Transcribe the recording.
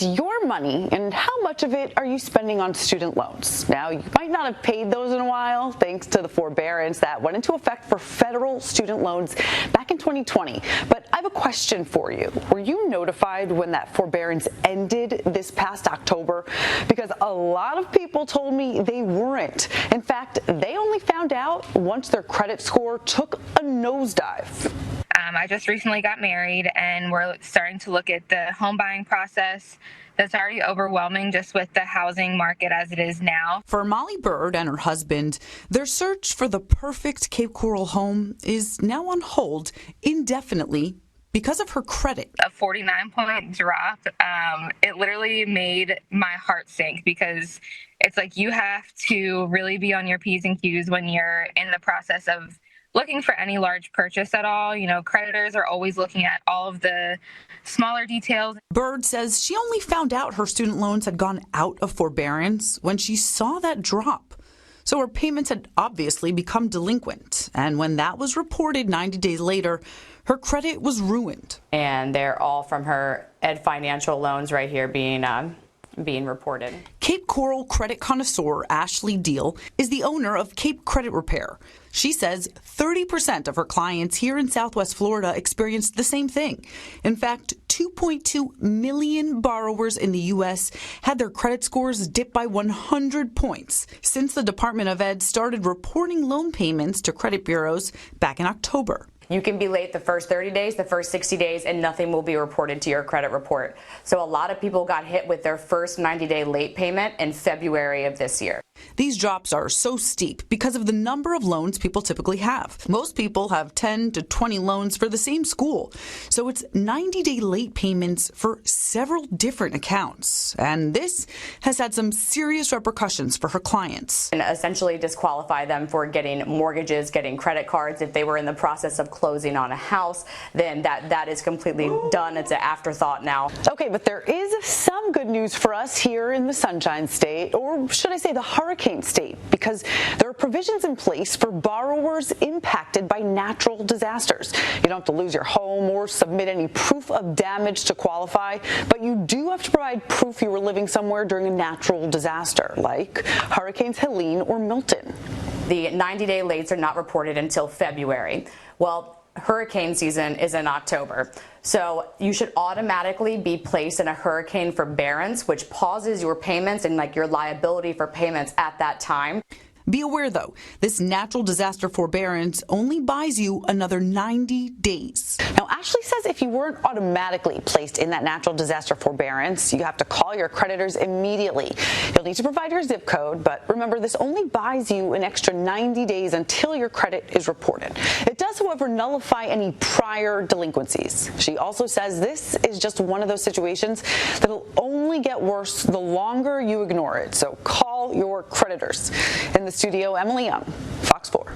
What's your money and how much of it are you spending on student loans? Now, you might not have paid those in a while thanks to the forbearance that went into effect for federal student loans back in 2020. But I have a question for you. Were you notified when that forbearance ended this past October? Because a lot of people told me they weren't. In fact, they only found out once their credit score took a nosedive. I just recently got married, and we're starting to look at the home buying process that's already overwhelming just with the housing market as it is now. For Molly Bird and her husband, their search for the perfect Cape Coral home is now on hold indefinitely because of her credit. A 49-point drop, it literally made my heart sink because it's like you have to really be on your P's and Q's when you're in the process of looking for any large purchase at all. You know, creditors are always looking at all of the smaller details. Bird says she only found out her student loans had gone out of forbearance when she saw that drop. So her payments had obviously become delinquent. And when that was reported 90 days later, her credit was ruined. And they're all from her Ed Financial loans right here being reported. Cape Coral credit connoisseur Ashley Deal is the owner of Cape Credit Repair. She says 30% of her clients here in Southwest Florida experienced the same thing. In fact, 2.2 million borrowers in the U.S. had their credit scores dip by 100 points since the Department of Ed started reporting loan payments to credit bureaus back in October. You can be late the first 30 days, the first 60 days, and nothing will be reported to your credit report. So a lot of people got hit with their first 90-day late payment in February of this year. These drops are so steep because of the number of loans people typically have. Most people have 10 to 20 loans for the same school. So it's 90-day late payments for several different accounts. And this has had some serious repercussions for her clients. And essentially disqualify them for getting mortgages, getting credit cards. If they were in the process of closing on a house, then that is completely done. It's an afterthought now. Okay, but there is some good news for us here in the Sunshine State, or should I say the Hurricane State, because there are provisions in place for borrowers impacted by natural disasters. You don't have to lose your home or submit any proof of damage to qualify, but you do have to provide proof you were living somewhere during a natural disaster, like Hurricanes Helene or Milton. The 90-day lates are not reported until February. Well, hurricane season is in October. So you should automatically be placed in a hurricane forbearance, which pauses your payments and your liability for payments at that time. Be aware, though, this natural disaster forbearance only buys you another 90 days. Now, Ashley says if you weren't automatically placed in that natural disaster forbearance, you have to call your creditors immediately. You'll need to provide your zip code, but remember, this only buys you an extra 90 days until your credit is reported. It does, however, nullify any prior delinquencies. She also says this is just one of those situations that'll only get worse the longer you ignore it. So call your creditors. In the studio, Emily Young, Fox 4.